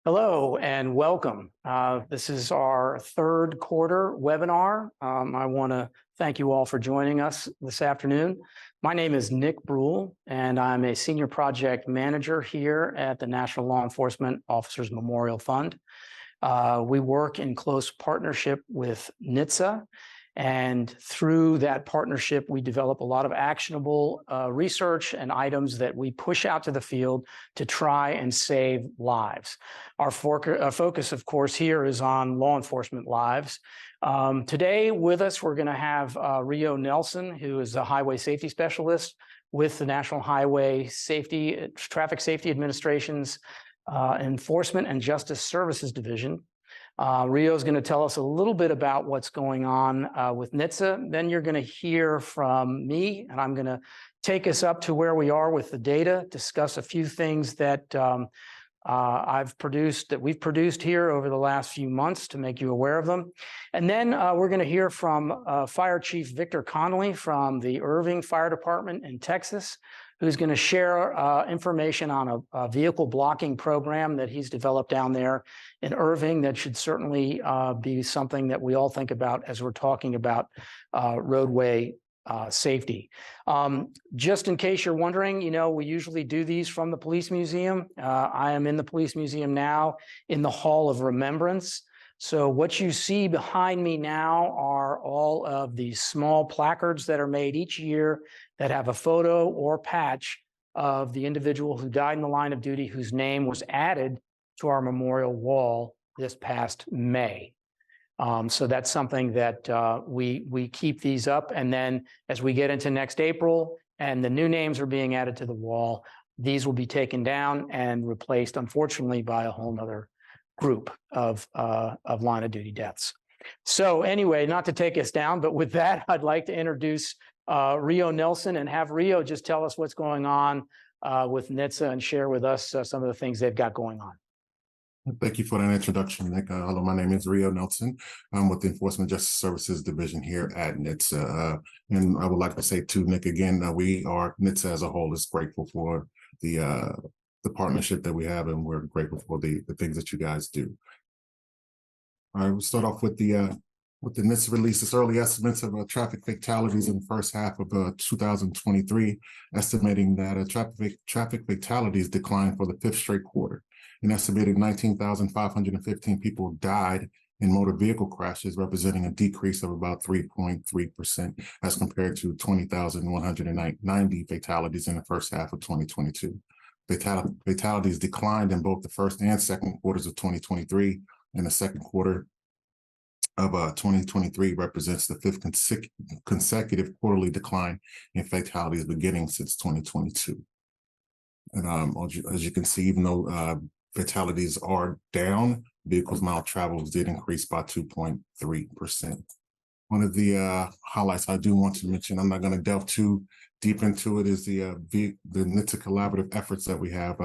Hello and welcome. This is our third quarter webinar. I want to thank you all for joining us this afternoon. My name is Nick Breul, and I'm a senior project manager here at the National Law Enforcement Officers Memorial Fund. We work in close partnership with NHTSA, and through that partnership, we develop a lot of actionable research and items that we push out to the field to try and save lives. Our focus, of course, here is on law enforcement lives. Today with us, we're going to have Rio Nelson, who is a highway safety specialist with the National Highway Traffic Safety Administration's Enforcement and Justice Services Division. Rio is going to tell us a little bit about what's going on with NHTSA. Then you're going to hear from me, and I'm going to take us up to where we are with the data, discuss a few things that we've produced here over the last few months to make you aware of them. And then we're going to hear from Fire Chief Victor Connolly from the Irving Fire Department in Texas, who's going to share information on a vehicle blocking program that he's developed down there in Irving that should certainly be something that we all think about as we're talking about roadway safety. Just in case you're wondering, we usually do these from the Police Museum. I am in the Police Museum now in the Hall of Remembrance. So what you see behind me now are all of these small placards that are made each year that have a photo or patch of the individual who died in the line of duty, whose name was added to our memorial wall this past May. So that's something that we keep these up. And then as we get into next April and the new names are being added to the wall, these will be taken down and replaced, unfortunately, by a whole nother group of line of duty deaths. So anyway, not to take us down, but with that, I'd like to introduce Rio Nelson and have Rio just tell us what's going on with NHTSA and share with us some of the things they've got going on. Thank you for that introduction, Nick. Hello, my name is Rio Nelson. I'm with the Enforcement Justice Services Division here at NHTSA. And I would like to say to Nick again, NHTSA as a whole is grateful for the partnership that we have, and we're grateful for the things that you guys do. All right, we'll start off with the NHTSA releases early estimates of traffic fatalities in the first half of 2023, estimating that traffic fatalities declined for the fifth straight quarter. An estimated 19,515 people died in motor vehicle crashes, representing a decrease of about 3.3% as compared to 20,190 fatalities in the first half of 2022. Fatalities declined in both the first and second quarters of 2023, and the second quarter of 2023 represents the fifth consecutive quarterly decline in fatalities beginning since 2022. And as you can see, even though fatalities are down, vehicles mile traveled did increase by 2.3%. One of the highlights I do want to mention, I'm not going to delve too deep into it, is the NHTSA collaborative efforts that we have.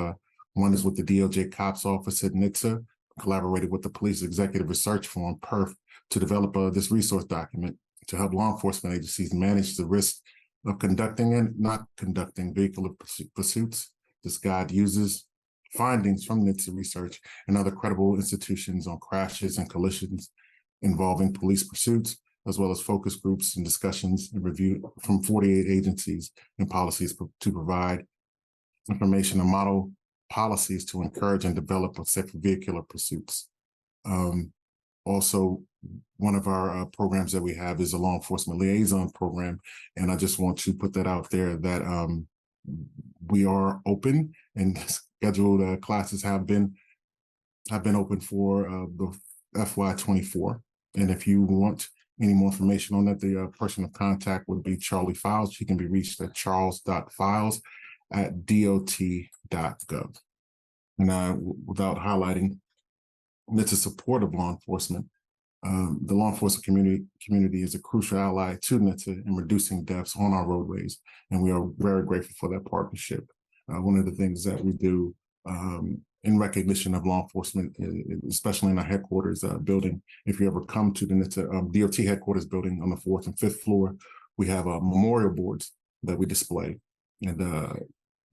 One is with the DOJ Cops Office at NHTSA, collaborated with the Police Executive Research Forum, PERF, to develop this resource document to help law enforcement agencies manage the risk of conducting and not conducting vehicular pursuits. This guide uses findings from NHTSA research and other credible institutions on crashes and collisions involving police pursuits, as well as focus groups and discussions and review from 48 agencies and policies to provide information and model policies to encourage and develop safer vehicular pursuits. Also, one of our programs that we have is a law enforcement liaison program, and I just want to put that out there that we are open, and scheduled classes have been open for the FY24. And if you want any more information on that, the person of contact would be Charlie Files. She can be reached at charles.files@dot.gov. And without highlighting NHTSA support of law enforcement, the law enforcement community is a crucial ally to NHTSA in reducing deaths on our roadways, and we are very grateful for that partnership. One of the things that we do in recognition of law enforcement, especially in our headquarters building, if you ever come to the NHTSA DOT headquarters building on the 4th and 5th floor, we have memorial boards that we display, and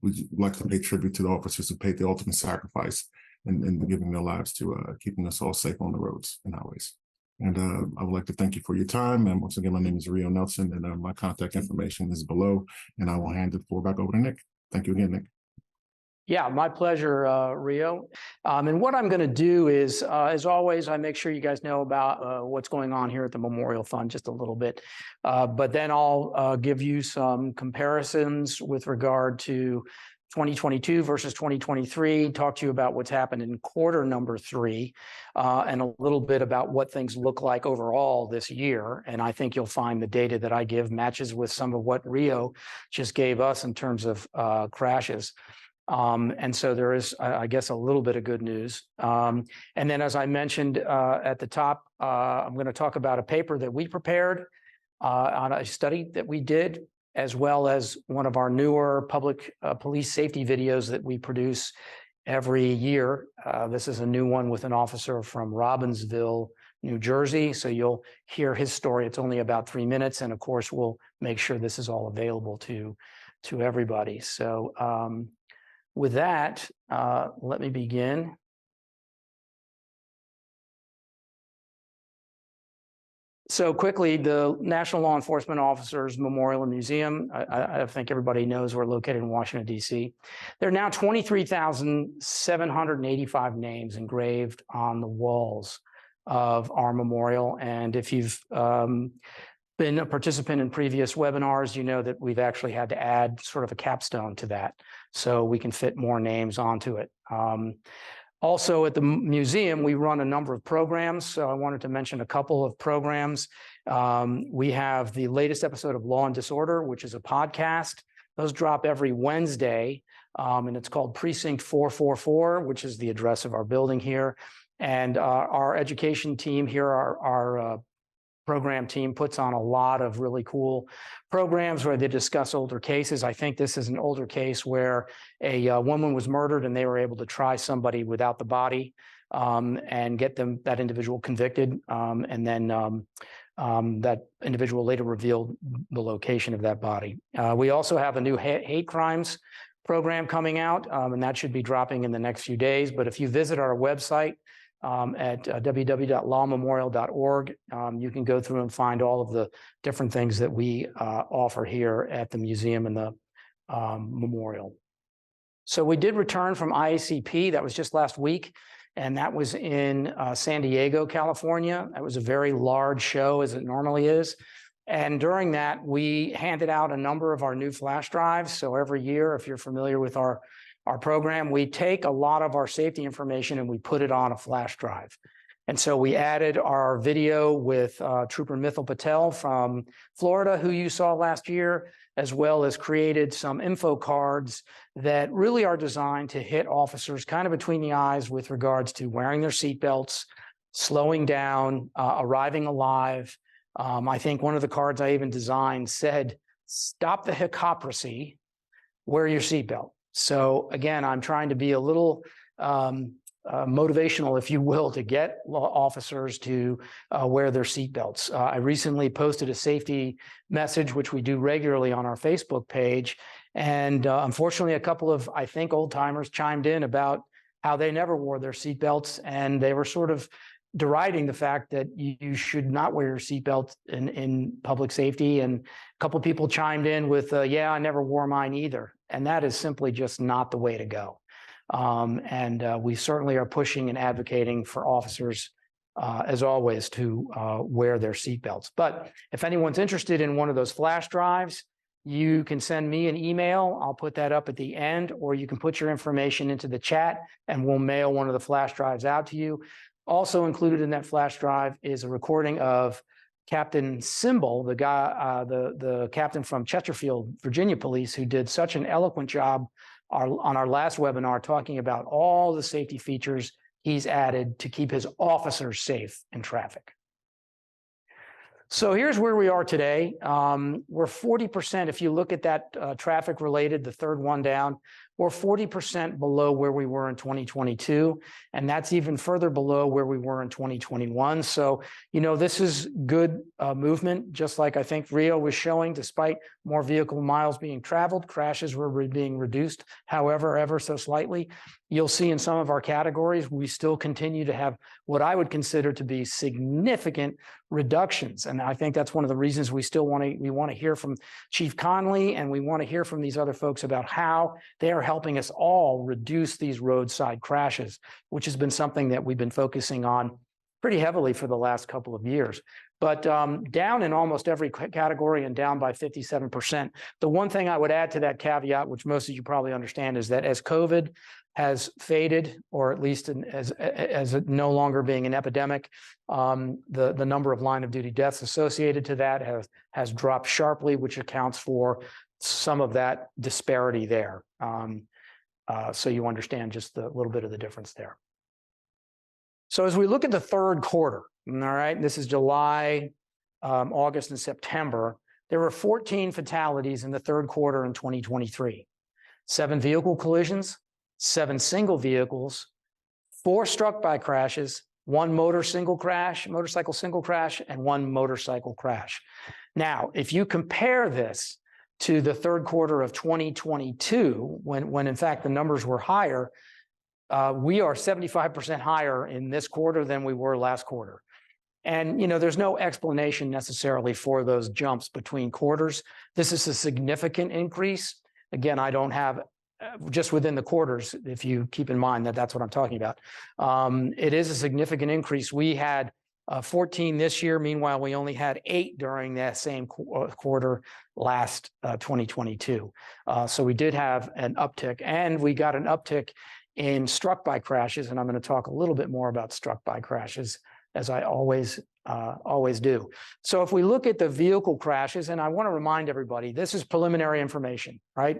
we like to pay tribute to the officers who paid the ultimate sacrifice and giving their lives to keeping us all safe on the roads and highways. And I would like to thank you for your time. And once again, my name is Rio Nelson, and my contact information is below. And I will hand the floor back over to Nick. Thank you again, Nick. Yeah, my pleasure, Rio. And what I'm going to do is, as always, I make sure you guys know about what's going on here at the Memorial Fund just a little bit. But then I'll give you some comparisons with regard to 2022 versus 2023, talk to you about what's happened in quarter number 3, and a little bit about what things look like overall this year. And I think you'll find the data that I give matches with some of what Rio just gave us in terms of crashes. And so there is, I guess, a little bit of good news. And then, as I mentioned at the top, I'm going to talk about a paper that we prepared on a study that we did, as well as one of our newer public police safety videos that we produce every year. This is a new one with an officer from Robbinsville, New Jersey. So you'll hear his story. It's only about 3 minutes. And of course, we'll make sure this is all available to everybody. So with that, let me begin. So quickly, the National Law Enforcement Officers Memorial and Museum, I think everybody knows we're located in Washington, D.C. There are now 23,785 names engraved on the walls of our memorial. And if you've been a participant in previous webinars, you know that we've actually had to add sort of a capstone to that so we can fit more names onto it. Also at the museum, we run a number of programs. So I wanted to mention a couple of programs. We have the latest episode of Law and Disorder, which is a podcast. Those drop every Wednesday, and it's called Precinct 444, which is the address of our building here. And our education team here, our program team, puts on a lot of really cool programs where they discuss older cases. I think this is an older case where a woman was murdered and they were able to try somebody without the body and get that individual convicted. And then that individual later revealed the location of that body. We also have a new hate crimes program coming out, and that should be dropping in the next few days. But if you visit our website, at www.lawmemorial.org. You can go through and find all of the different things that we offer here at the museum and the memorial. So we did return from IACP. That was just last week, and that was in San Diego, California. That was a very large show, as it normally is. And during that, we handed out a number of our new flash drives. So every year, if you're familiar with our program, we take a lot of our safety information and we put it on a flash drive. And so we added our video with Trooper Mithil Patel from Florida, who you saw last year, as well as created some info cards that really are designed to hit officers kind of between the eyes with regards to wearing their seatbelts, slowing down, arriving alive. I think one of the cards I even designed said, "Stop the hypocrisy, wear your seatbelt." So again, I'm trying to be a little motivational, if you will, to get law officers to wear their seatbelts. I recently posted a safety message, which we do regularly on our Facebook page. And unfortunately, a couple of, I think, old timers chimed in about how they never wore their seatbelts. And they were sort of deriding the fact that you should not wear your seatbelt in public safety. And a couple of people chimed in with, yeah, I never wore mine either. And that is simply just not the way to go. We certainly are pushing and advocating for officers, as always, to wear their seatbelts. But if anyone's interested in one of those flash drives, you can send me an email. I'll put that up at the end, or you can put your information into the chat and we'll mail one of the flash drives out to you. Also included in that flash drive is a recording of Captain Symbol, the guy, the captain from Chesterfield, Virginia Police, who did such an eloquent job on our last webinar talking about all the safety features he's added to keep his officers safe in traffic. So here's where we are today. We're 40%, if you look at that traffic related, the third one down, or 40% below where we were in 2022. And that's even further below where we were in 2021. So, this is good movement, just like I think Rio was showing. Despite more vehicle miles being traveled, crashes were being reduced, however, ever so slightly. You'll see in some of our categories, we still continue to have what I would consider to be significant reductions. And I think that's one of the reasons we still want to hear from Chief Conley, and we want to hear from these other folks about how they are helping us all reduce these roadside crashes, which has been something that we've been focusing on pretty heavily for the last couple of years. But down in almost every category and down by 57%. The one thing I would add to that caveat, which most of you probably understand, is that as COVID has faded, or at least as it no longer being an epidemic, the number of line of duty deaths associated to that has dropped sharply, which accounts for some of that disparity there. So you understand just a little bit of the difference there. So as we look at the third quarter, all right, this is July, August, and September, there were 14 fatalities in the third quarter in 2023. 7 vehicle collisions, 7 single vehicles, 4 struck-by crashes, 1 motorcycle single crash, and 1 motorcycle crash. Now, if you compare this to the third quarter of 2022, when in fact the numbers were higher, we are 75% higher in this quarter than we were last quarter. And, there's no explanation necessarily for those jumps between quarters. This is a significant increase. Again, I don't have just within the quarters, if you keep in mind that that's what I'm talking about. It is a significant increase. We had 14 this year. Meanwhile, we only had 8 during that same quarter last 2022. So we did have an uptick, and we got an uptick in struck-by crashes. And I'm going to talk a little bit more about struck-by crashes, as I always do. So if we look at the vehicle crashes, and I want to remind everybody, this is preliminary information, right?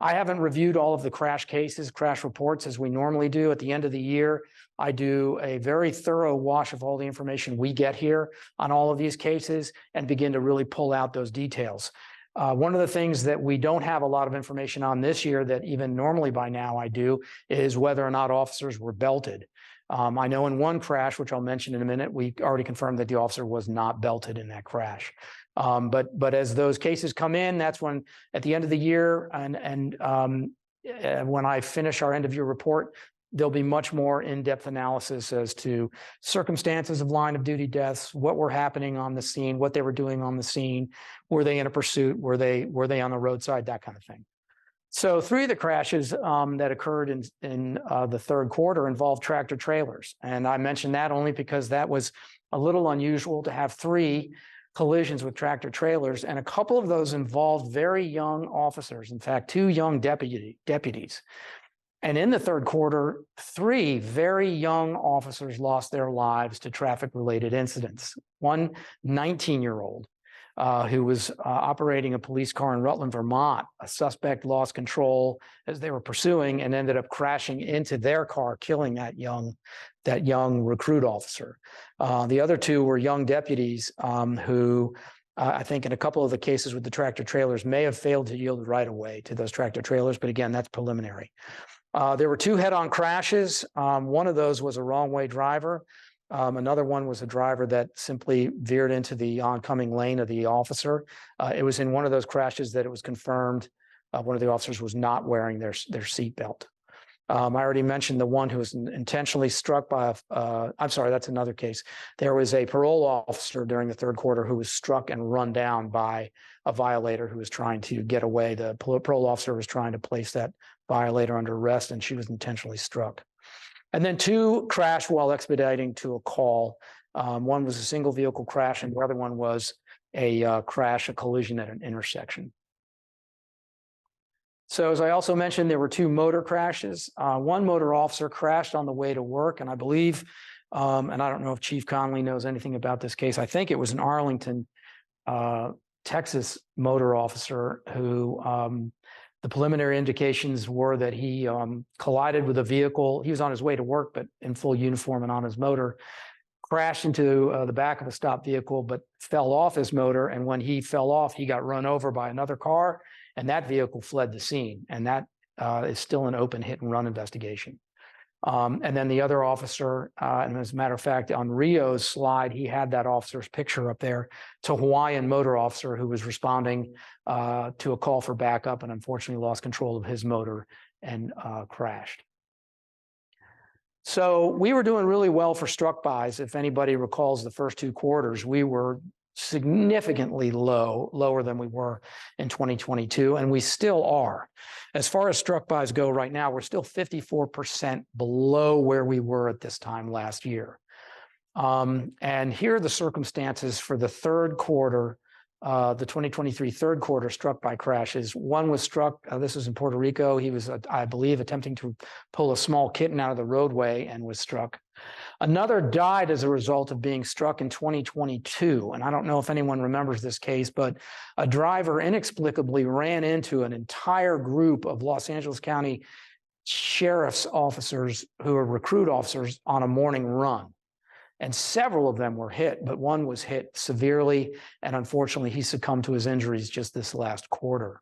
I haven't reviewed all of the crash cases, crash reports, as we normally do. At the end of the year, I do a very thorough wash of all the information we get here on all of these cases and begin to really pull out those details. One of the things that we don't have a lot of information on this year that even normally by now I do is whether or not officers were belted. I know in one crash, which I'll mention in a minute, we already confirmed that the officer was not belted in that crash. But as those cases come in, that's when at the end of the year and when I finish our end of year report, there'll be much more in-depth analysis as to circumstances of line of duty deaths, what were happening on the scene, what they were doing on the scene, were they in a pursuit, were they on the roadside, that kind of thing. So 3 of the crashes that occurred in the third quarter involved tractor trailers. And I mentioned that only because that was a little unusual to have 3 collisions with tractor trailers. And a couple of those involved very young officers, in fact, 2 young deputies. And in the third quarter, 3 very young officers lost their lives to traffic-related incidents. One 19-year-old who was operating a police car in Rutland, Vermont. A suspect lost control as they were pursuing and ended up crashing into their car, killing that young recruit officer. The other 2 were young deputies who I think in a couple of the cases with the tractor trailers may have failed to yield right away to those tractor trailers. But again, that's preliminary. There were 2 head-on crashes. One of those was a wrong-way driver. Another one was a driver that simply veered into the oncoming lane of the officer. It was in one of those crashes that it was confirmed one of the officers was not wearing their seatbelt. I already mentioned the one who was intentionally struck by I'm sorry, that's another case. There was a parole officer during the third quarter who was struck and run down by a violator who was trying to get away. The parole officer was trying to place that violator under arrest, and she was intentionally struck. And then 2 crashed while expediting to a call. One was a single vehicle crash, and the other one was a collision at an intersection. So as I also mentioned, there were 2 motor crashes. One motor officer crashed on the way to work, and I believe, and I don't know if Chief Conley knows anything about this case, I think it was an Arlington, Texas motor officer who the preliminary indications were that he collided with a vehicle. He was on his way to work, but in full uniform and on his motor, crashed into the back of a stopped vehicle, but fell off his motor. And when he fell off, he got run over by another car, and that vehicle fled the scene. And that is still an open hit and run investigation. And then the other officer, and as a matter of fact, on Rio's slide, he had that officer's picture up there. It's a Hawaiian motor officer who was responding to a call for backup and unfortunately lost control of his motor and crashed. So we were doing really well for struck bys. If anybody recalls the first two quarters, we were significantly lower than we were in 2022, and we still are. As far as struck bys go right now, we're still 54% below where we were at this time last year. And here are the circumstances for the third quarter, the 2023 third quarter struck by crashes. One was struck, this was in Puerto Rico. He was, I believe, attempting to pull a small kitten out of the roadway and was struck. Another died as a result of being struck in 2022. And I don't know if anyone remembers this case, but a driver inexplicably ran into an entire group of Los Angeles County sheriff's officers who are recruit officers on a morning run. And several of them were hit, but one was hit severely. And unfortunately, he succumbed to his injuries just this last quarter.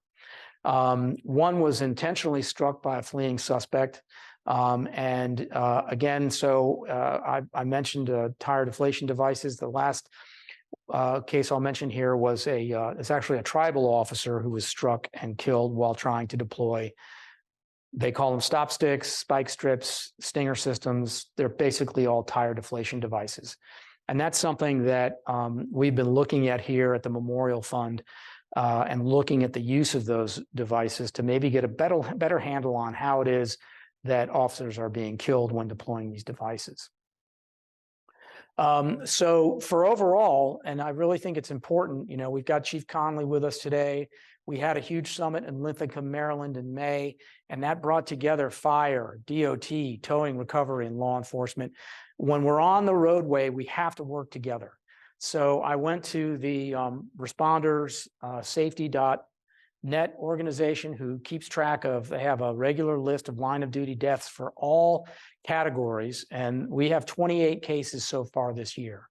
One was intentionally struck by a fleeing suspect. Again, so I mentioned Tire Deflation Devices. The last case I'll mention here was it's actually a tribal officer who was struck and killed while trying to deploy. They call them stop sticks, spike strips, stinger systems. They're basically all tire deflation devices. And that's something that we've been looking at here at the Memorial Fund and looking at the use of those devices to maybe get a better handle on how it is that officers are being killed when deploying these devices. So for overall, and I really think it's important, you know, we've got Chief Conley with us today. We had a huge summit in Linthicum, Maryland in May, and that brought together fire, DOT, towing, recovery, and law enforcement. When we're on the roadway, we have to work together. So I went to the responders, safety.net organization who keeps track of, they have a regular list of line of duty deaths for all categories. And we have 28 cases so far this year.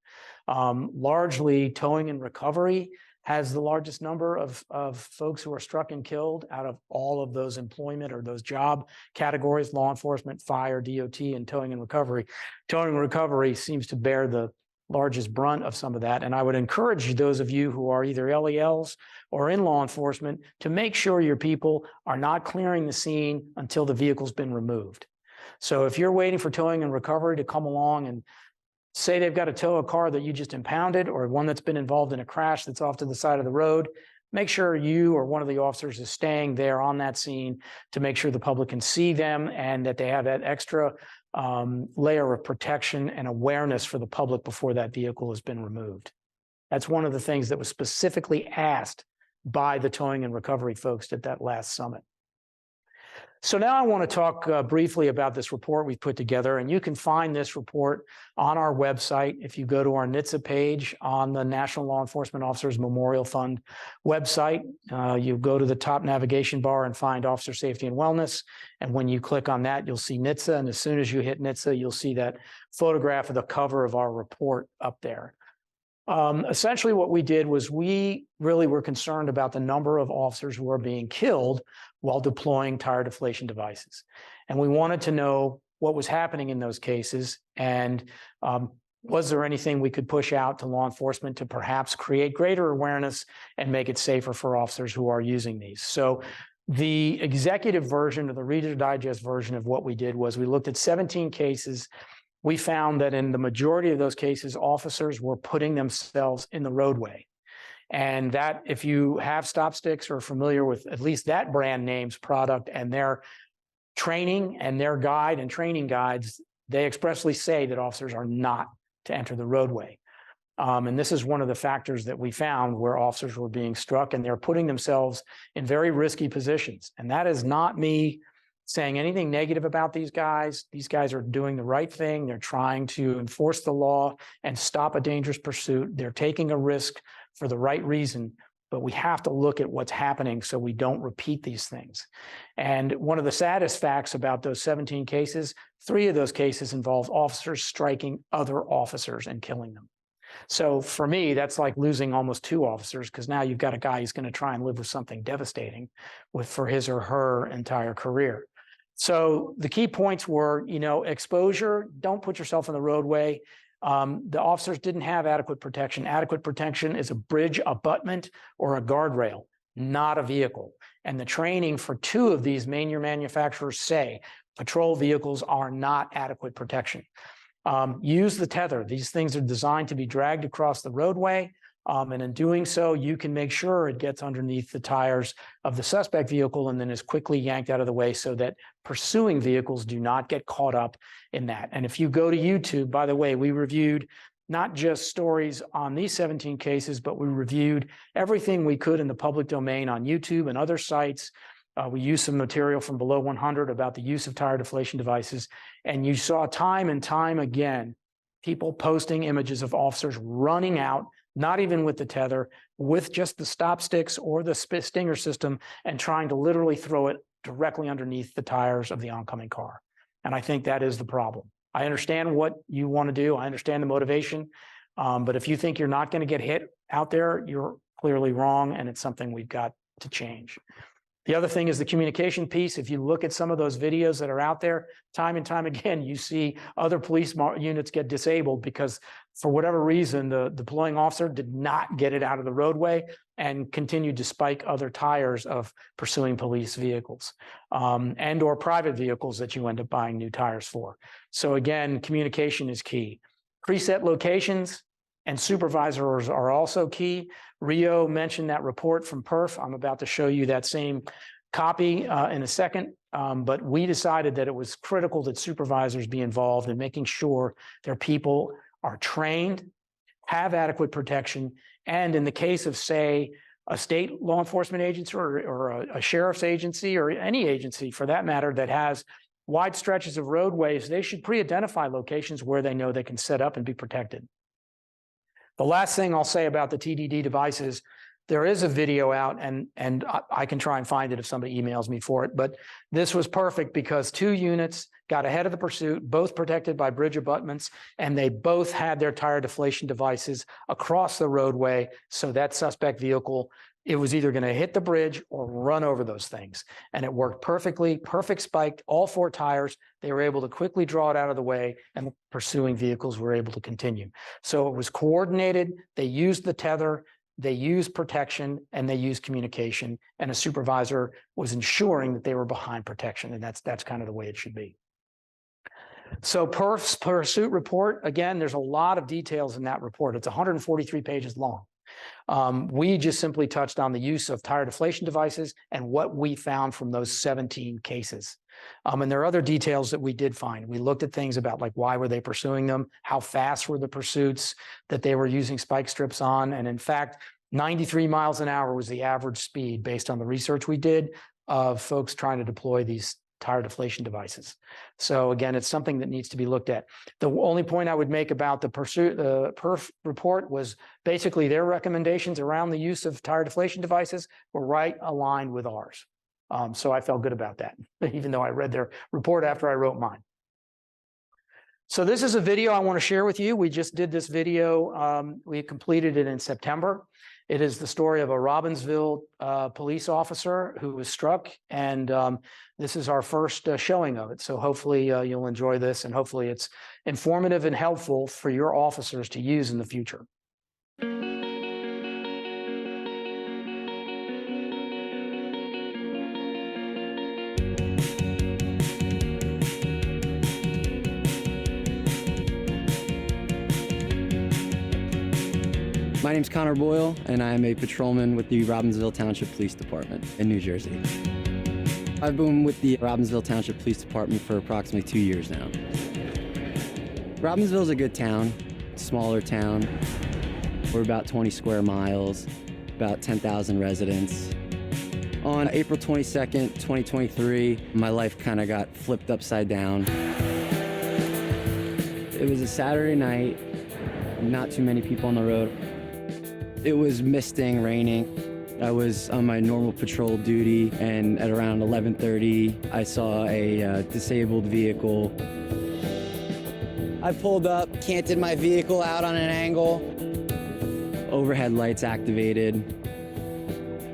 Largely towing and recovery has the largest number of folks who are struck and killed out of all of those employment or those job categories: law enforcement, fire, DOT, and towing and recovery. Towing and recovery seems to bear the largest brunt of some of that. And I would encourage those of you who are either LELs or in law enforcement to make sure your people are not clearing the scene until the vehicle's been removed. So if you're waiting for towing and recovery to come along and say they've got to tow a car that you just impounded or one that's been involved in a crash that's off to the side of the road, make sure you or one of the officers is staying there on that scene to make sure the public can see them and that they have that extra layer of protection and awareness for the public before that vehicle has been removed. That's one of the things that was specifically asked by the towing and recovery folks at that last summit. So now I want to talk briefly about this report we put together, and you can find this report on our website. If you go to our NHTSA page on the National Law Enforcement Officers Memorial Fund website, you go to the top navigation bar and find Officer Safety and Wellness. And when you click on that, you'll see NHTSA. And as soon as you hit NHTSA, you'll see that photograph of the cover of our report up there. Essentially what we did was we really were concerned about the number of officers who are being killed while deploying tire deflation devices. And we wanted to know what was happening in those cases and was there anything we could push out to law enforcement to perhaps create greater awareness and make it safer for officers who are using these. So the executive version or the Reader's Digest version of what we did was we looked at 17 cases. We found that in the majority of those cases, officers were putting themselves in the roadway. And that if you have stop sticks or are familiar with at least that brand name's product and their training and their guide and training guides, they expressly say that officers are not to enter the roadway. And this is one of the factors that we found where officers were being struck and they're putting themselves in very risky positions. And that is not me saying anything negative about these guys. These guys are doing the right thing. They're trying to enforce the law and stop a dangerous pursuit. They're taking a risk for the right reason, but we have to look at what's happening so we don't repeat these things. And one of the saddest facts about those 17 cases, 3 of those cases involved officers striking other officers and killing them. So for me, that's like losing almost 2 officers, because now you've got a guy who's going to try and live with something devastating for his or her entire career. So the key points were, exposure, don't put yourself in the roadway. The officers didn't have adequate protection. Adequate protection is a bridge abutment or a guardrail, not a vehicle. And the training for 2 of these major manufacturers say patrol vehicles are not adequate protection. Use the tether. These things are designed to be dragged across the roadway. And in doing so, you can make sure it gets underneath the tires of the suspect vehicle and then is quickly yanked out of the way so that pursuing vehicles do not get caught up in that. And if you go to YouTube, by the way, we reviewed not just stories on these 17 cases, but we reviewed everything we could in the public domain on YouTube and other sites. We used some material from Below 100 about the use of tire deflation devices. And you saw time and time again, people posting images of officers running out, not even with the tether, with just the stop sticks or the stinger system, and trying to literally throw it directly underneath the tires of the oncoming car. And I think that is the problem. I understand what you want to do. I understand the motivation. But if you think you're not going to get hit out there, you're clearly wrong. And it's something we've got to change. The other thing is the communication piece. If you look at some of those videos that are out there, time and time again, you see other police units get disabled because for whatever reason, the deploying officer did not get it out of the roadway and continued to spike other tires of pursuing police vehicles and or private vehicles that you end up buying new tires for. So again, communication is key. Preset locations and supervisors are also key. Rio mentioned that report from PERF. I'm about to show you that same copy in a second, but we decided that it was critical that supervisors be involved in making sure their people are trained, have adequate protection, and in the case of, say, a state law enforcement agency or a sheriff's agency or any agency for that matter that has wide stretches of roadways, they should pre-identify locations where they know they can set up and be protected. The last thing I'll say about the TDD devices, there is a video out, and I can try and find it if somebody emails me for it, but this was perfect because 2 units got ahead of the pursuit, both protected by bridge abutments, and they both had their tire deflation devices across the roadway, so that suspect vehicle, it was either going to hit the bridge or run over those things. And it worked perfectly, perfect spiked, all 4 tires. They were able to quickly draw it out of the way, and the pursuing vehicles were able to continue. So it was coordinated. They used the tether, they used protection, and they used communication. And a supervisor was ensuring that they were behind protection. And that's kind of the way it should be. So PERF's pursuit report, again, there's a lot of details in that report. It's 143 pages long. We just simply touched on the use of tire deflation devices and what we found from those 17 cases. And there are other details that we did find. We looked at things about like why were they pursuing them, how fast were the pursuits that they were using spike strips on. And in fact, 93 miles an hour was the average speed based on the research we did of folks trying to deploy these tire deflation devices. So again, it's something that needs to be looked at. The only point I would make about the PERF report was basically their recommendations around the use of tire deflation devices were right aligned with ours. So I felt good about that, even though I read their report after I wrote mine. So this is a video I want to share with you. We just did this video. We completed it in September. It is the story of a Robbinsville police officer who was struck, and this is our first showing of it. So hopefully you'll enjoy this, and hopefully it's informative and helpful for your officers to use in the future. My name's Connor Boyle, and I am a patrolman with the Robbinsville Township Police Department in New Jersey. I've been with the Robbinsville Township Police Department for approximately 2 years now. Robbinsville's a good town, smaller town. We're about 20 square miles, about 10,000 residents. On April 22nd, 2023, my life kind of got flipped upside down. It was a Saturday night, not too many people on the road. It was misting, raining. I was on my normal patrol duty, and at around 11:30, I saw a disabled vehicle I pulled up, canted my vehicle out on an angle, overhead lights activated,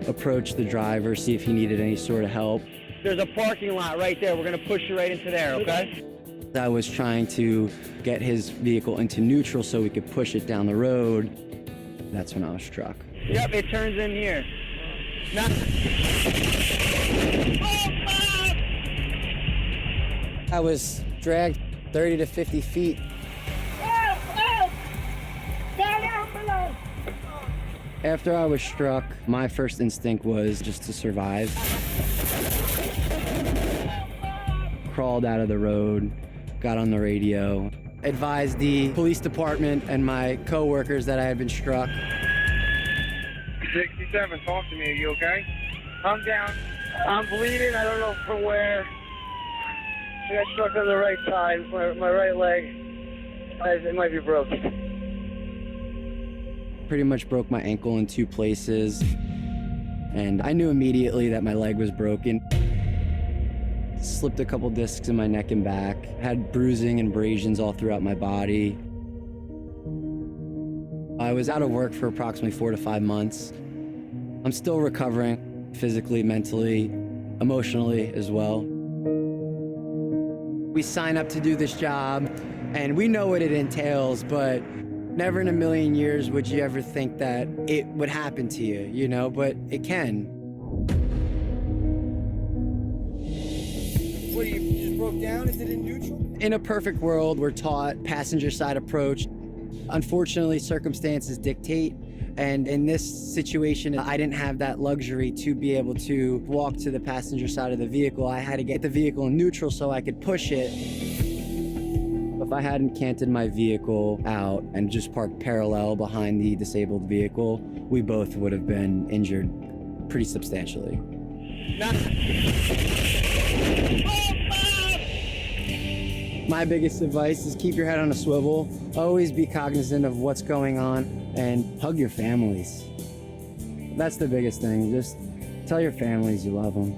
approached the driver, see if he needed any sort of help. There's a parking lot right there. We're gonna push you right into there, okay? I was trying to get his vehicle into neutral so we could push it down the road. That's when I was struck. Yep, it turns in here. Now I was dragged 30 to 50 feet. After I was struck, my first instinct was just to survive. Crawled out of the road, got on the radio, advised the police department and my co-workers that I had been struck. 67, talk to me. Are you okay? I'm down. I'm bleeding. I don't know from where. I got struck on the right side, my right leg. It might be broken. Pretty much broke my ankle in 2 places. And I knew immediately that my leg was broken. Slipped a couple discs in my neck and back. Had bruising and abrasions all throughout my body. I was out of work for approximately 4 to 5 months. I'm still recovering physically, mentally, emotionally as well. We sign up to do this job and we know what it entails, but never in a million years would you ever think that it would happen to you, you know, but it can. What, you just broke down? Is it in neutral? In a perfect world, we're taught passenger side approach. Unfortunately, circumstances dictate. And in this situation, I didn't have that luxury to be able to walk to the passenger side of the vehicle. I had to get the vehicle in neutral so I could push it. If I hadn't canted my vehicle out and just parked parallel behind the disabled vehicle, we both would have been injured pretty substantially. My biggest advice is keep your head on a swivel. Always be cognizant of what's going on and hug your families. That's the biggest thing. Just tell your families you love them.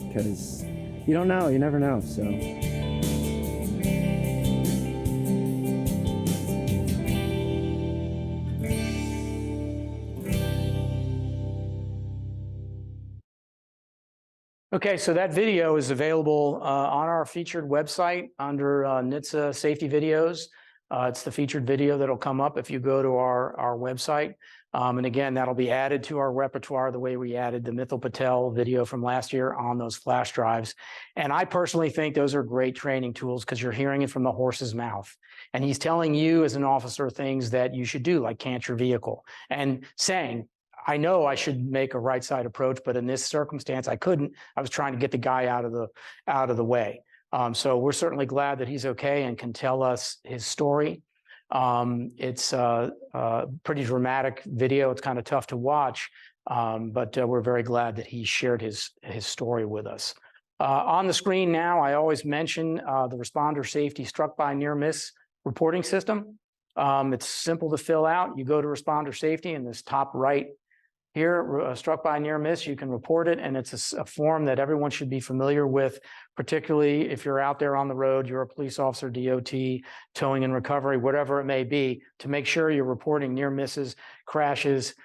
Because you don't know, you never know, so. Okay, so that video is available on our featured website under NHTSA Safety Videos. It's the featured video that'll come up if you go to our website. And again, that'll be added to our repertoire the way we added the Mithil Patel video from last year on those flash drives. And I personally think those are great training tools because you're hearing it from the horse's mouth. And he's telling you as an officer things that you should do, like cant your vehicle, and saying, I know I should make a right side approach, but in this circumstance, I couldn't. I was trying to get the guy out of the way. So we're certainly glad that he's okay and can tell us his story. It's a pretty dramatic video. It's kind of tough to watch, but we're very glad that he shared his story with us. On the screen now, I always mention the responder safety struck by near miss reporting system. It's simple to fill out. You go to responder safety in this top right here, struck by near miss, you can report it, and it's a form that everyone should be familiar with, particularly if you're out there on the road, you're a police officer, DOT, towing and recovery, whatever it may be, to make sure you're reporting near misses, crashes.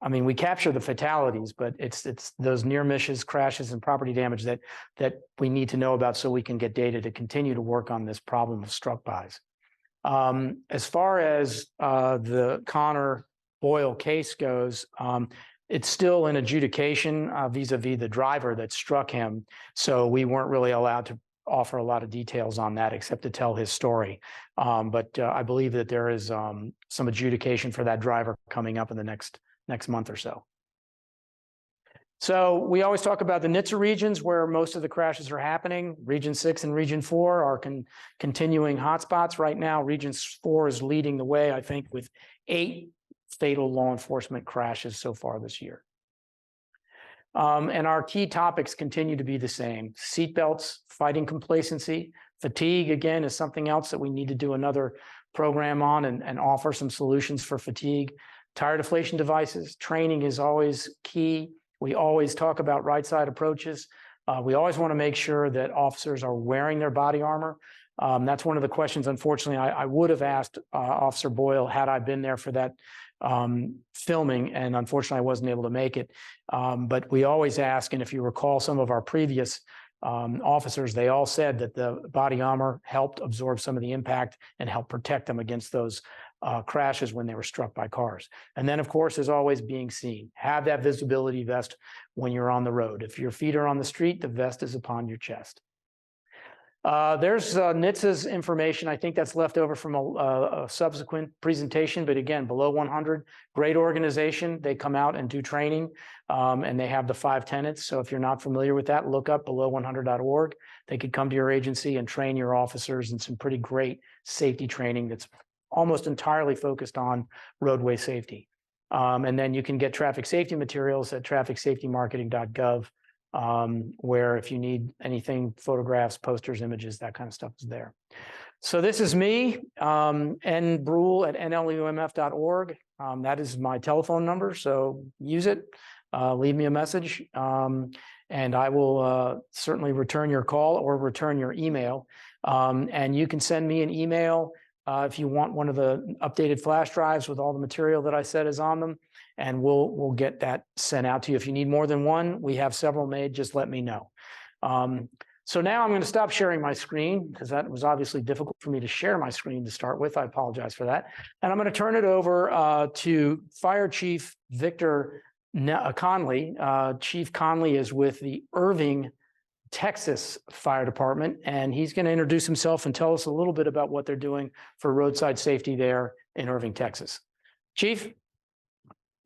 I mean, we capture the fatalities, but it's those near misses, crashes, and property damage that we need to know about so we can get data to continue to work on this problem of struck bys. As far as the Connor Boyle case goes, it's still in adjudication vis-a-vis the driver that struck him. So we weren't really allowed to offer a lot of details on that except to tell his story. But I believe that there is some adjudication for that driver coming up in the next month or so. So we always talk about the NHTSA regions where most of the crashes are happening. Region 6 and Region 4 are continuing hotspots. Right now, Region 4 is leading the way, I think, with 8 fatal law enforcement crashes so far this year. And our key topics continue to be the same. Seatbelts, fighting complacency, fatigue, again, is something else that we need to do another program on and offer some solutions for fatigue. Tire deflation devices, training is always key. We always talk about right side approaches. We always want to make sure that officers are wearing their body armor. That's one of the questions, unfortunately, I would have asked Officer Boyle had I been there for that filming, and unfortunately I wasn't able to make it. But we always ask, and if you recall some of our previous officers, they all said that the body armor helped absorb some of the impact and help protect them against those crashes when they were struck by cars. And then, of course, there's always being seen. Have that visibility vest when you're on the road. If your feet are on the street, the vest is upon your chest. There's NHTSA's information. I think that's left over from a subsequent presentation, but again, below 100, great organization. They come out and do training, and they have the 5 tenets. So if you're not familiar with that, look up below100.org. They could come to your agency and train your officers in some pretty great safety training that's almost entirely focused on roadway safety. And then you can get traffic safety materials at trafficsafetymarketing.gov. Where if you need anything, photographs, posters, images, that kind of stuff is there. So this is me, N. Breul at NLEOMF.org. That is my telephone number, so use it, leave me a message, and I will certainly return your call or return your email. And you can send me an email if you want one of the updated flash drives with all the material that I said is on them, and we'll get that sent out to you. If you need more than one, we have several made, just let me know. So now I'm going to stop sharing my screen because that was obviously difficult for me to share my screen to start with. I apologize for that. And I'm going to turn it over to Fire Chief Victor Conley. Chief Conley is with the Irving, Texas Fire Department, and he's going to introduce himself and tell us a little bit about what they're doing for roadside safety there in Irving, Texas. Chief?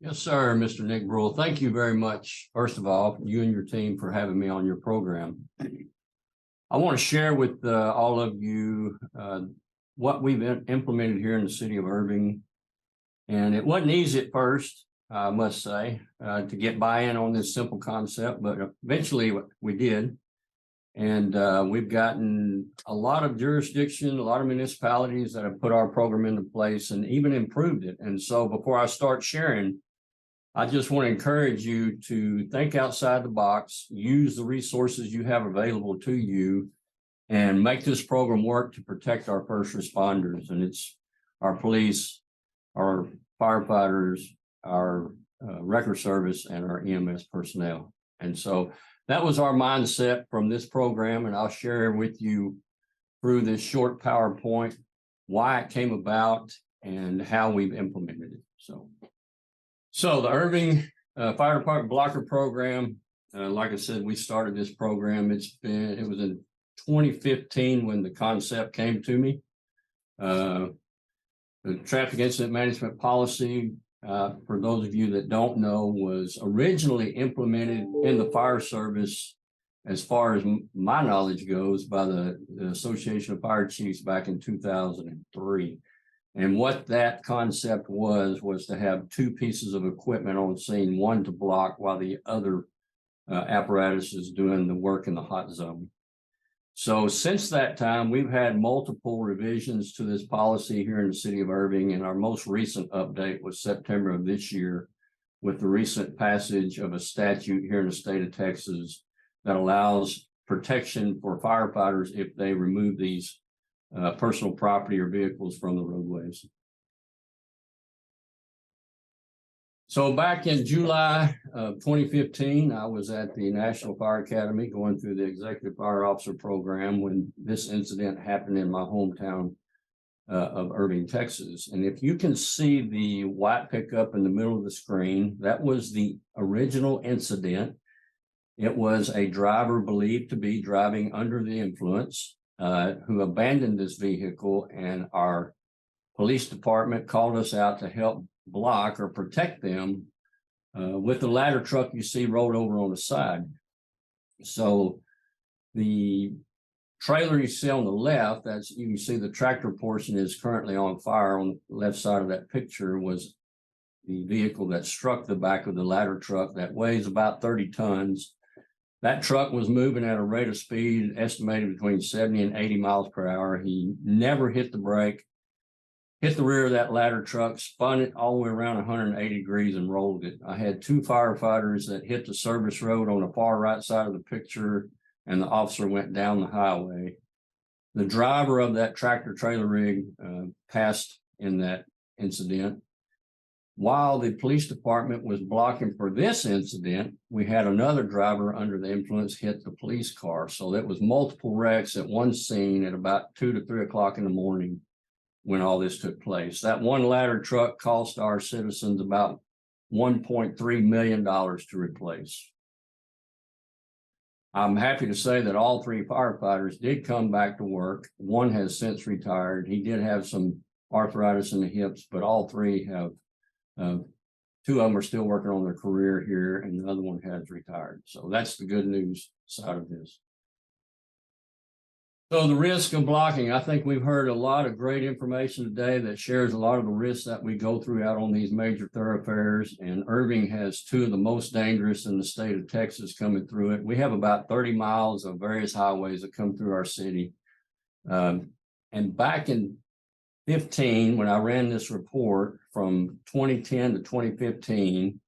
Yes, sir, Mr. Nick Breul. Thank you very much, first of all, you and your team for having me on your program. I want to share with all of you what we've implemented here in the city of Irving. And it wasn't easy at first, I must say, to get buy-in on this simple concept, but eventually we did. And we've gotten a lot of jurisdiction, a lot of municipalities that have put our program into place and even improved it. And so before I start sharing, I just want to encourage you to think outside the box, use the resources you have available to you, and make this program work to protect our first responders. And it's our police, our firefighters, our record service, and our EMS personnel. And so that was our mindset from this program, and I'll share with you through this short PowerPoint why it came about and how we've implemented it. So the Irving Fire Department Blocker Program, like I said, we started this program. It was in 2015 when the concept came to me. The Traffic Incident Management Policy, for those of you that don't know, was originally implemented in the fire service, as far as my knowledge goes, by the Association of Fire Chiefs back in 2003. And what that concept was to have 2 pieces of equipment on scene, one to block while the other apparatus is doing the work in the hot zone. So since that time, we've had multiple revisions to this policy here in the city of Irving, and our most recent update was September of this year with the recent passage of a statute here in the state of Texas that allows protection for firefighters if they remove these personal property or vehicles from the roadways. So back in July of 2015, I was at the National Fire Academy going through the Executive Fire Officer program when this incident happened in my hometown of Irving, Texas. And if you can see the white pickup in the middle of the screen, that was the original incident. It was a driver believed to be driving under the influence who abandoned this vehicle, and our police department called us out to help block or protect them with the ladder truck you see rolled over on the side. So the trailer you see on the left, that's, you can see the tractor portion is currently on fire. On the left side of that picture was the vehicle that struck the back of the ladder truck that weighs about 30 tons. That truck was moving at a rate of speed estimated between 70 and 80 miles per hour. He never hit the brake, hit the rear of that ladder truck, spun it all the way around 180 degrees and rolled it. I had 2 firefighters that hit the service road on the far right side of the picture, and the officer went down the highway. The driver of that tractor trailer rig passed in that incident. While the police department was blocking for this incident, we had another driver under the influence hit the police car. So that was multiple wrecks at one scene at about 2 to 3 o'clock in the morning when all this took place. That one ladder truck cost our citizens about $1.3 million to replace. I'm happy to say that all 3 firefighters did come back to work. One has since retired. He did have some arthritis in the hips, but all 3 have 2 of them are still working on their career here, and the other one has retired. So that's the good news side of this. So the risk of blocking, I think we've heard a lot of great information today that shares a lot of the risks that we go through out on these major thoroughfares. And Irving has 2 of the most dangerous in the state of Texas coming through it. We have about 30 miles of various highways that come through our city. And back in 2015, when I ran this report from 2010 to 2015,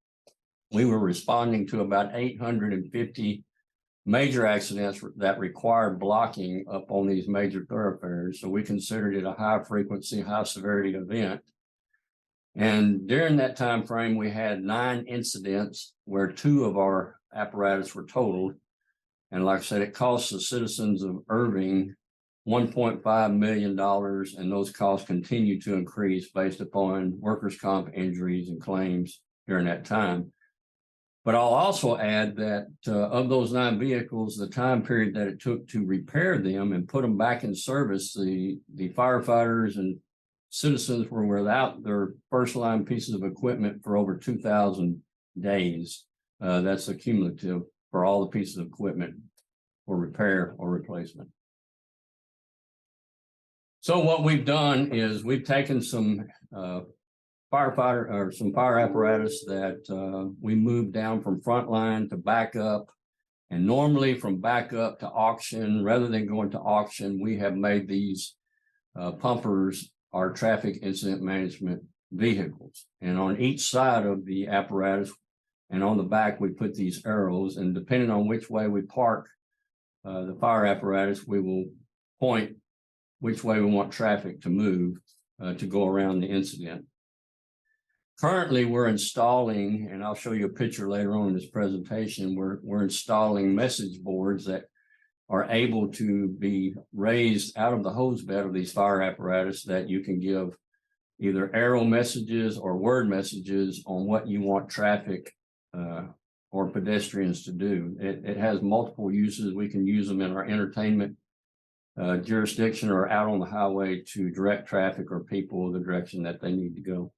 we were responding to about 850 major accidents that required blocking up on these major thoroughfares. So we considered it a high frequency, high severity event. And during that time frame, we had 9 incidents where 2 of our apparatus were totaled. And like I said, it cost the citizens of Irving $1.5 million, and those costs continue to increase based upon workers' comp injuries and claims during that time. But I'll also add that of those 9 vehicles, the time period that it took to repair them and put them back in service, the firefighters and citizens were without their first line pieces of equipment for over 2,000 days. That's a cumulative for all the pieces of equipment for repair or replacement. So what we've done is we've taken some fire apparatus that we moved down from frontline to backup. And normally from backup to auction, rather than going to auction, we have made these pumpers our traffic incident management vehicles. And on each side of the apparatus and on the back, we put these arrows. And depending on which way we park the fire apparatus, we will point which way we want traffic to move to go around the incident. Currently, we're installing, and I'll show you a picture later on in this presentation, we're installing message boards that are able to be raised out of the hose bed of these fire apparatus that you can give either arrow messages or word messages on what you want traffic or pedestrians to do. It has multiple uses. We can use them in our entertainment jurisdiction or out on the highway to direct traffic or people the direction that they need to go.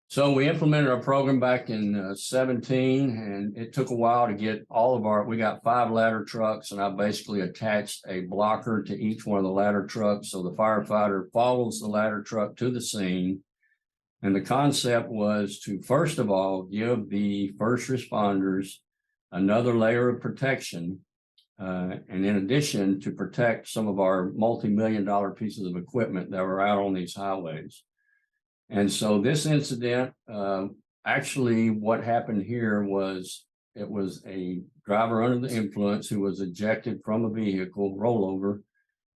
So we implemented our program back in 17, and it took a while to get all of we got 5 ladder trucks, and I basically attached a blocker to each one of the ladder trucks. So the firefighter follows the ladder truck to the scene. And the concept was to, first of all, give the first responders another layer of protection. And in addition, to protect some of our multi-million-dollar pieces of equipment that were out on these highways. And so this incident, actually what happened here was it was a driver under the influence who was ejected from a vehicle rollover,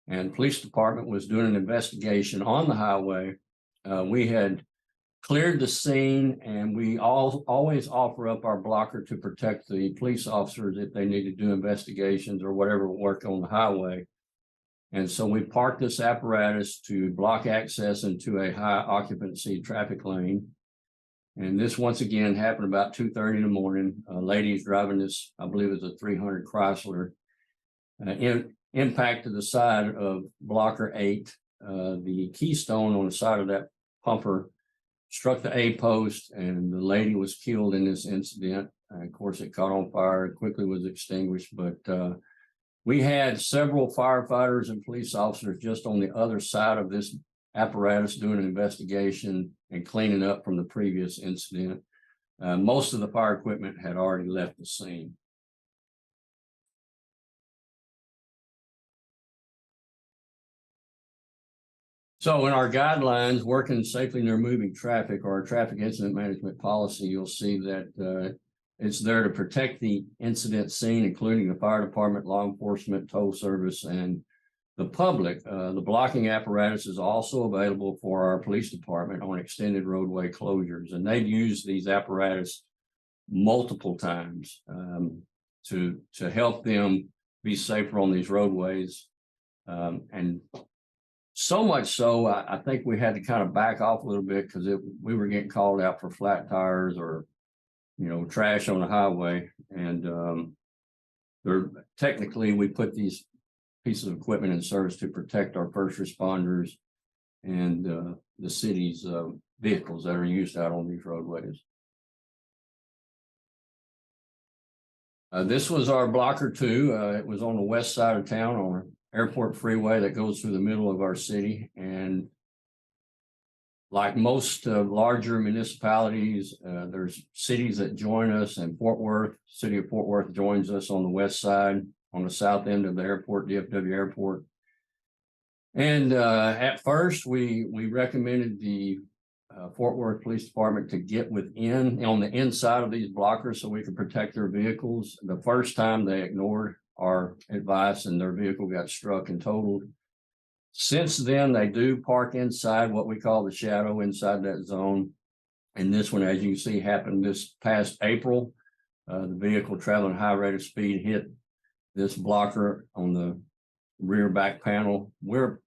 and police department was doing an investigation on the highway. We had cleared the scene, and we always offer up our blocker to protect the police officers if they need to do investigations or whatever work on the highway. And so we parked this apparatus to block access into a high occupancy traffic lane. And this once again happened about 2:30 in the morning. A lady's driving this, I believe it's a 300 Chrysler, impacted the side of blocker 8. The keystone on the side of that pumper struck the A post, and the lady was killed in this incident. Of course, it caught on fire and quickly was extinguished, but we had several firefighters and police officers just on the other side of this apparatus doing an investigation and cleaning up from the previous incident. Most of the fire equipment had already left the scene. So in our guidelines, working safely near moving traffic, or our traffic incident management policy, you'll see that It's there to protect the incident scene, including the fire department, law enforcement, tow service, and the public. The blocking apparatus is also available for our police department on extended roadway closures, and they've used these apparatus multiple times to help them be safer on these roadways. And so much so, I think we had to kind of back off a little bit because we were getting called out for flat tires or, trash on the highway. And technically, we put these pieces of equipment in service to protect our first responders and the city's vehicles that are used out on these roadways. This was our blocker 2. It was on the west side of town on an airport freeway that goes through the middle of our city. And like most larger municipalities, there's cities that join us, and city of Fort Worth joins us on the west side, on the south end of the airport, DFW Airport. And at first, we recommended the Fort Worth Police Department to get on the inside of these blockers so we could protect their vehicles. The first time they ignored our advice and their vehicle got struck and totaled. Since then, they do park inside what we call the shadow, inside that zone. And this one, as you can see, happened this past April. The vehicle traveling high rate of speed hit this blocker on the rear back panel. We're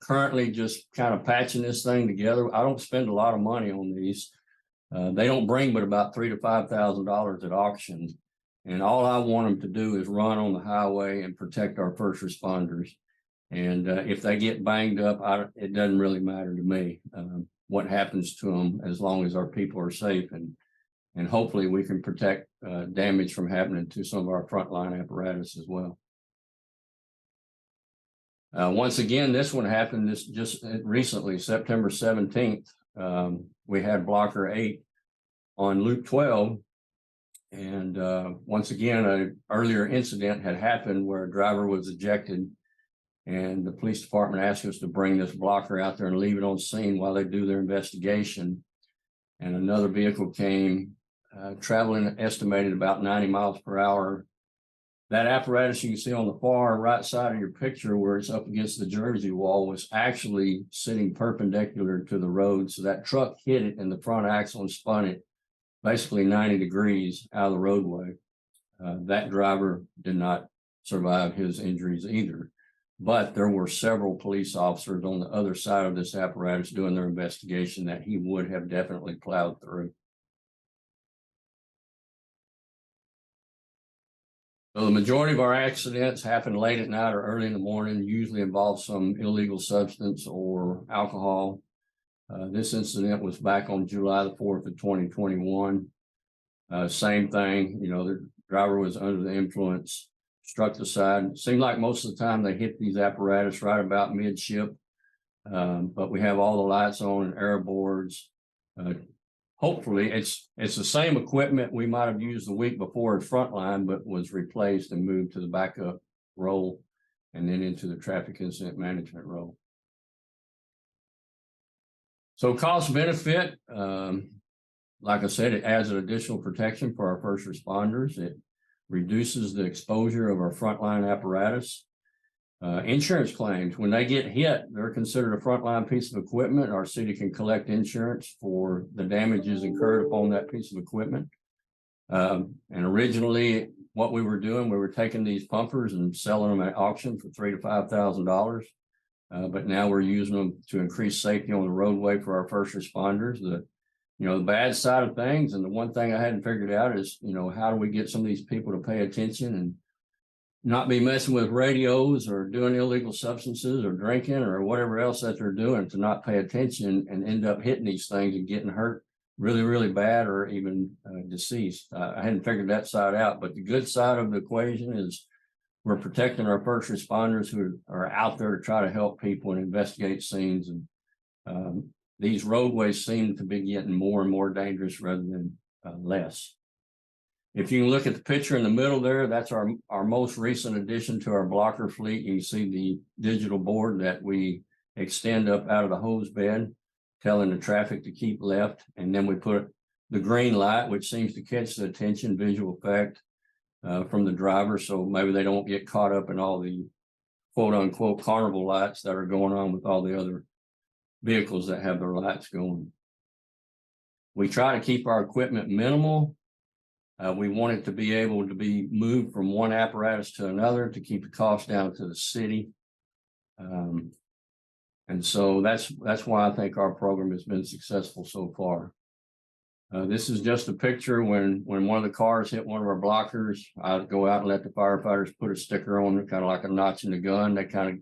currently just kind of patching this thing together. I don't spend a lot of money on these. They don't bring but about $3,000 to $5,000 at auction. And all I want them to do is run on the highway and protect our first responders. And if they get banged up, it doesn't really matter to me what happens to them, as long as our people are safe. And hopefully we can protect damage from happening to some of our frontline apparatus as well. Once again, this one happened just recently, September 17th. We had blocker 8 on Loop 12. And once again, an earlier incident had happened where a driver was ejected, and the police department asked us to bring this blocker out there and leave it on scene while they do their investigation. And another vehicle came traveling estimated about 90 miles per hour. That apparatus you can see on the far right side of your picture, where it's up against the Jersey wall, was actually sitting perpendicular to the road. So that truck hit it in the front axle and spun it basically 90 degrees out of the roadway. That driver did not survive his injuries either. But there were several police officers on the other side of this apparatus doing their investigation that he would have definitely plowed through. So the majority of our accidents happen late at night or early in the morning, usually involve some illegal substance or alcohol. This incident was back on July the 4th of 2021. Same thing, the driver was under the influence, struck the side. Seemed like most of the time they hit these apparatus right about midship, but we have all the lights on and air boards. Hopefully it's the same equipment we might have used the week before at Frontline, but was replaced and moved to the backup role and then into the traffic incident management role. So cost benefit, like I said, it adds an additional protection for our first responders. It reduces the exposure of our frontline apparatus. Insurance claims, when they get hit, they're considered a frontline piece of equipment. Our city can collect insurance for the damages incurred upon that piece of equipment. And originally, what we were doing, we were taking these pumpers and selling them at auction for $3,000 to $5,000. But now we're using them to increase safety on the roadway for our first responders. The bad side of things, and the one thing I hadn't figured out is, how do we get some of these people to pay attention and not be messing with radios or doing illegal substances or drinking or whatever else that they're doing, to not pay attention and end up hitting these things and getting hurt really, really bad or even deceased. I hadn't figured that side out, but the good side of the equation is we're protecting our first responders who are out there to try to help people and investigate scenes. And these roadways seem to be getting more and more dangerous rather than less. If you can look at the picture in the middle there, that's our most recent addition to our blocker fleet. You can see the digital board that we extend up out of the hose bed, telling the traffic to keep left. And then we put the green light, which seems to catch the attention, visual effect from the driver. So maybe they don't get caught up in all the quote unquote carnival lights that are going on with all the other vehicles that have their lights going. We try to keep our equipment minimal. We want it to be able to be moved from one apparatus to another to keep the cost down to the city. And so that's why I think our program has been successful so far. This is just a picture when one of the cars hit one of our blockers. I go out and let the firefighters put a sticker on it, kind of like a notch in the gun. They kind of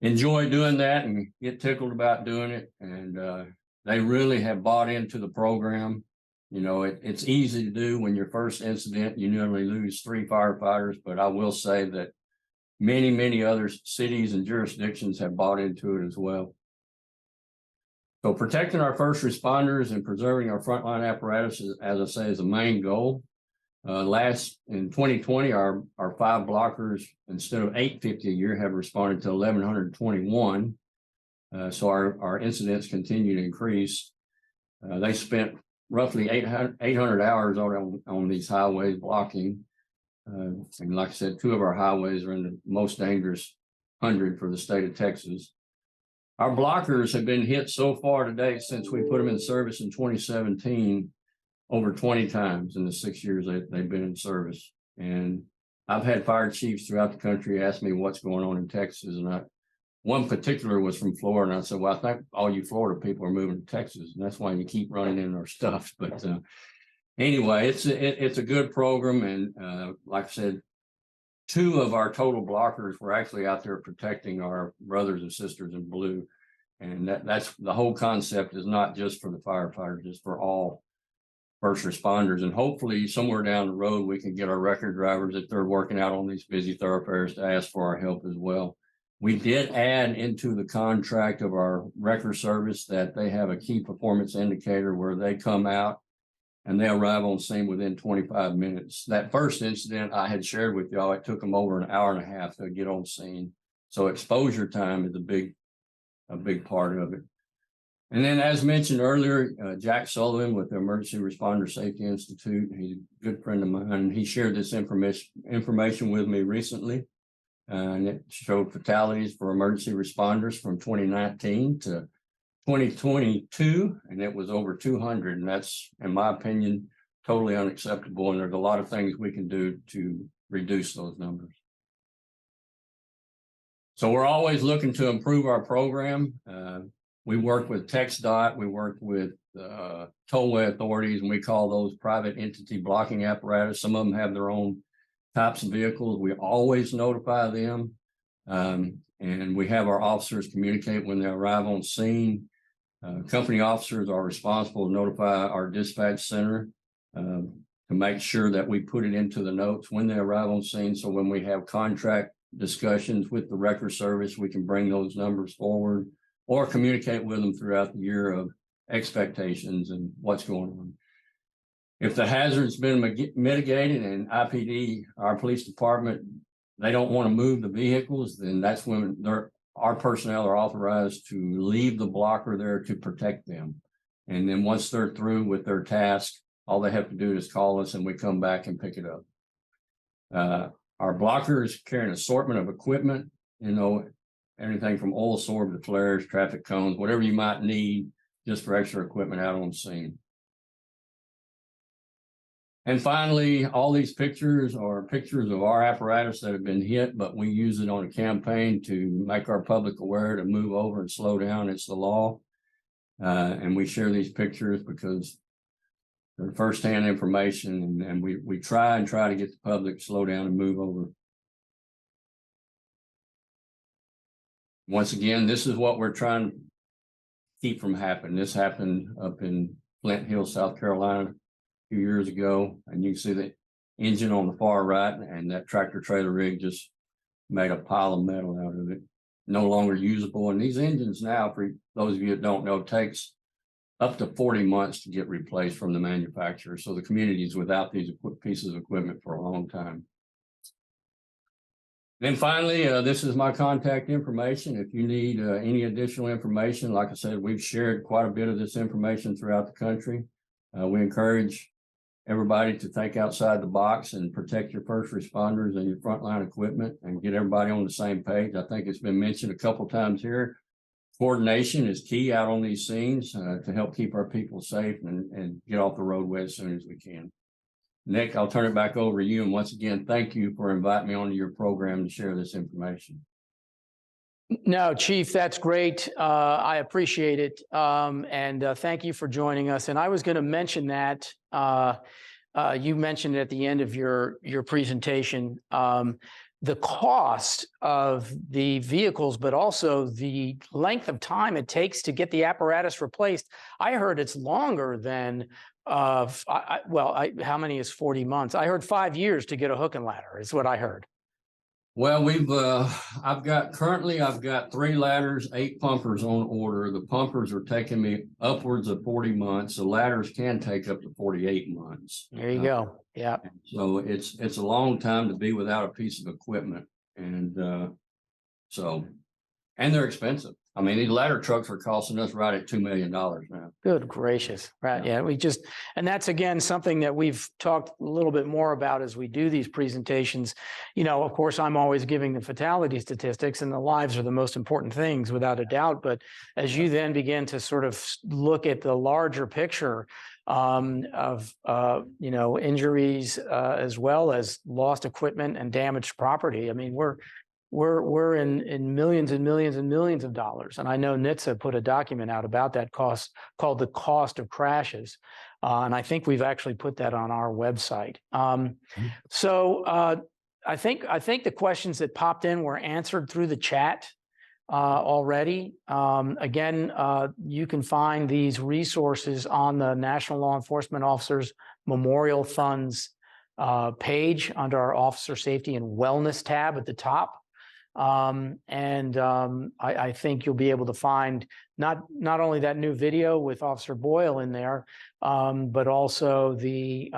enjoy doing that and get tickled about doing it. And they really have bought into the program. You know, it's easy to do when your first incident, you nearly lose 3 firefighters, but I will say that many other cities and jurisdictions have bought into it as well. So protecting our first responders and preserving our frontline apparatus, as I say, is the main goal. In 2020, our 5 blockers, instead of 850 a year, have responded to 1,121. So our incidents continue to increase. They spent roughly 800 hours on these highways blocking. And like I said, 2 of our highways are in the most dangerous 100 for the state of Texas. Our blockers have been hit so far to date since we put them in service in 2017, over 20 times in the 6 years they've been in service. And I've had fire chiefs throughout the country ask me what's going on in Texas. And one particular was from Florida. And I said, well, I think all you Florida people are moving to Texas. And that's why you keep running in our stuff. But anyway, it's a good program. And like I said, 2 of our total blockers were actually out there protecting our brothers and sisters in blue. And that's the whole concept is not just for the firefighters, it's for all first responders. And hopefully somewhere down the road, we can get our record drivers, if they're working out on these busy thoroughfares, to ask for our help as well. We did add into the contract of our record service that they have a key performance indicator where they come out and they arrive on scene within 25 minutes. That first incident I had shared with y'all, it took them over an hour and a half to get on scene. So exposure time is a big part of it. And then, as mentioned earlier, Jack Sullivan with the Emergency Responder Safety Institute, he's a good friend of mine. He shared this information with me recently, and it showed fatalities for emergency responders from 2019 to 2022, and it was over 200. And that's, in my opinion, totally unacceptable. And there's a lot of things we can do to reduce those numbers. So we're always looking to improve our program. We work with TxDOT, we work with tollway authorities, and we call those private entity blocking apparatus. Some of them have their own types of vehicles. We always notify them. And we have our officers communicate when they arrive on scene. Company officers are responsible to notify our dispatch center to make sure that we put it into the notes when they arrive on scene. So when we have contract discussions with the record service, we can bring those numbers forward or communicate with them throughout the year of expectations and what's going on. If the hazard's been mitigated and IPD, our police department, they don't want to move the vehicles, then that's when our personnel are authorized to leave the blocker there to protect them. And then once they're through with their task, all they have to do is call us and we come back and pick it up. Our blockers carry an assortment of equipment, everything from oil sorb to flares, traffic cones, whatever you might need just for extra equipment out on scene. And finally, all these pictures are pictures of our apparatus that have been hit, but we use it on a campaign to make our public aware to move over and slow down. It's the law. And we share these pictures because they're firsthand information, and we try to get the public to slow down and move over. Once again, this is what we're trying to keep from happening. This happened up in Flint Hill, South Carolina, few years ago, and you can see the engine on the far right, and that tractor trailer rig just made a pile of metal out of it, no longer usable. And these engines now, for those of you that don't know, takes up to 40 months to get replaced from the manufacturer. So the community is without these pieces of equipment for a long time. Then finally, this is my contact information. If you need any additional information, like I said, we've shared quite a bit of this information throughout the country. We encourage everybody to think outside the box and protect your first responders and your frontline equipment and get everybody on the same page. I think it's been mentioned a couple times here. Coordination is key out on these scenes to help keep our people safe and get off the roadway as soon as we can. Nick, I'll turn it back over to you. And once again, thank you for inviting me onto your program to share this information. No, Chief, that's great. I appreciate it. And thank you for joining us. And I was going to mention that you mentioned at the end of your presentation, the cost of the vehicles, but also the length of time it takes to get the apparatus replaced. I heard it's longer than, how many is 40 months? I heard 5 years to get a hook and ladder is what I heard. Well, I've got 3 ladders, 8 pumpers on order. The pumpers are taking me upwards of 40 months. The ladders can take up to 48 months. There you go. Yeah. So it's a long time to be without a piece of equipment. And and they're expensive. I mean, these ladder trucks are costing us right at $2 million now. Good gracious. Right. Yeah. And that's again, something that we've talked a little bit more about as we do these presentations. You know, of course, I'm always giving the fatality statistics, and the lives are the most important things without a doubt. But as you then begin to sort of look at the larger picture of injuries as well as lost equipment and damaged property, I mean, we're in millions and millions and millions of dollars. And I know NHTSA put a document out about that cost called the cost of crashes. And I think we've actually put that on our website. I think the questions that popped in were answered through the chat already. Again, you can find these resources on the National Law Enforcement Officers Memorial Funds page under our Officer Safety and Wellness tab at the top. I think you'll be able to find not only that new video with Officer Boyle in there, but also the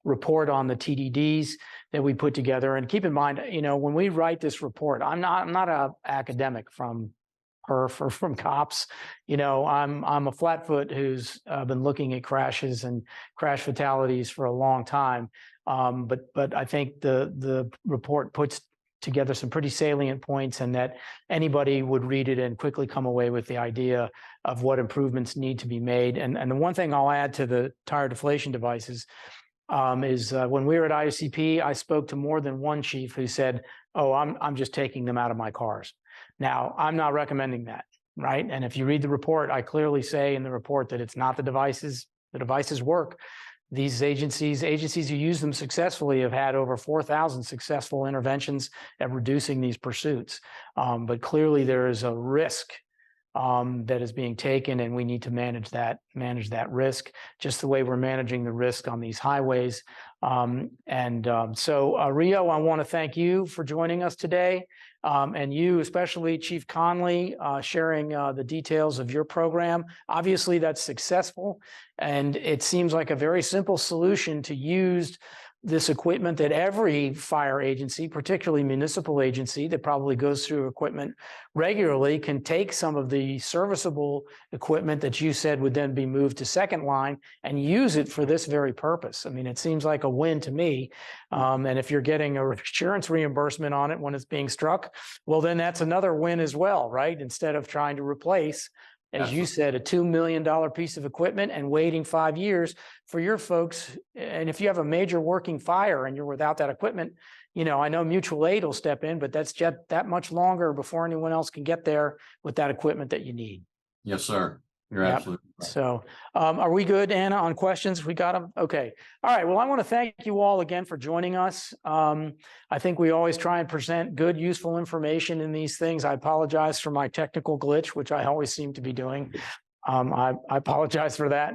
report on the TDDs that we put together. And keep in mind, when we write this report, I'm not an academic from PERF or from cops. I'm a flatfoot who's been looking at crashes and crash fatalities for a long time. But I think the report puts together some pretty salient points, and that anybody would read it and quickly come away with the idea of what improvements need to be made. And the one thing I'll add to the tire deflation devices is when we were at IOCP, I spoke to more than one chief who said, "Oh, I'm just taking them out of my cars." Now, I'm not recommending that, right? And if you read the report, I clearly say in the report that it's not the devices. The devices work. These agencies who use them successfully have had over 4,000 successful interventions at reducing these pursuits. But clearly there is a risk that is being taken, and we need to manage that risk, just the way we're managing the risk on these highways. So Rio, I want to thank you for joining us today. And you, especially Chief Conley, sharing the details of your program. Obviously, that's successful, and it seems like a very simple solution to use this equipment that every fire agency, particularly municipal agency that probably goes through equipment regularly, can take some of the serviceable equipment that you said would then be moved to second line and use it for this very purpose. I mean, it seems like a win to me. And if you're getting a insurance reimbursement on it when it's being struck, well, then that's another win as well, right? Instead of trying to replace, as you said, a $2 million piece of equipment and waiting 5 years for your folks. And if you have a major working fire and you're without that equipment, I know mutual aid will step in, but that's just that much longer before anyone else can get there with that equipment that you need. Yes, sir. You're absolutely right. So are we good, Anna, on questions? We got them? Okay. All right. Well, I want to thank you all again for joining us. I think we always try and present good, useful information in these things. I apologize for my technical glitch, which I always seem to be doing. I apologize for that.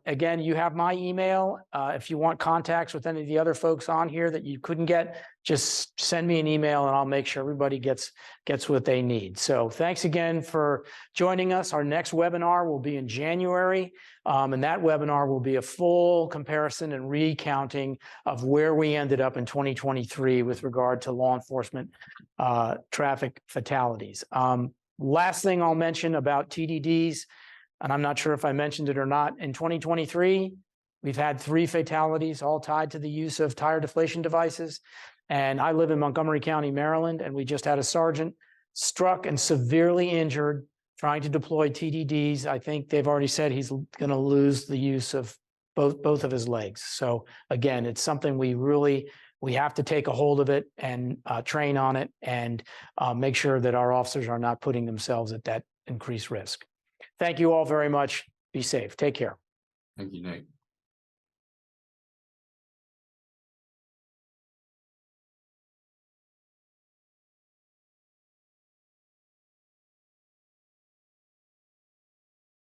Again, you have my email. If you want contacts with any of the other folks on here that you couldn't get, just send me an email and I'll make sure everybody gets what they need. So thanks again for joining us. Our next webinar will be in January. And that webinar will be a full comparison and recounting of where we ended up in 2023 with regard to law enforcement traffic fatalities. Last thing I'll mention about TDDs, and I'm not sure if I mentioned it or not, in 2023, we've had 3 fatalities, all tied to the use of tire deflation devices. And I live in Montgomery County, Maryland, and we just had a sergeant struck and severely injured trying to deploy TDDs. I think they've already said he's going to lose the use of both of his legs. So again, it's something we have to take a hold of it and train on it and make sure that our officers are not putting themselves at that increased risk. Thank you all very much. Be safe. Take care. Thank you, Nick.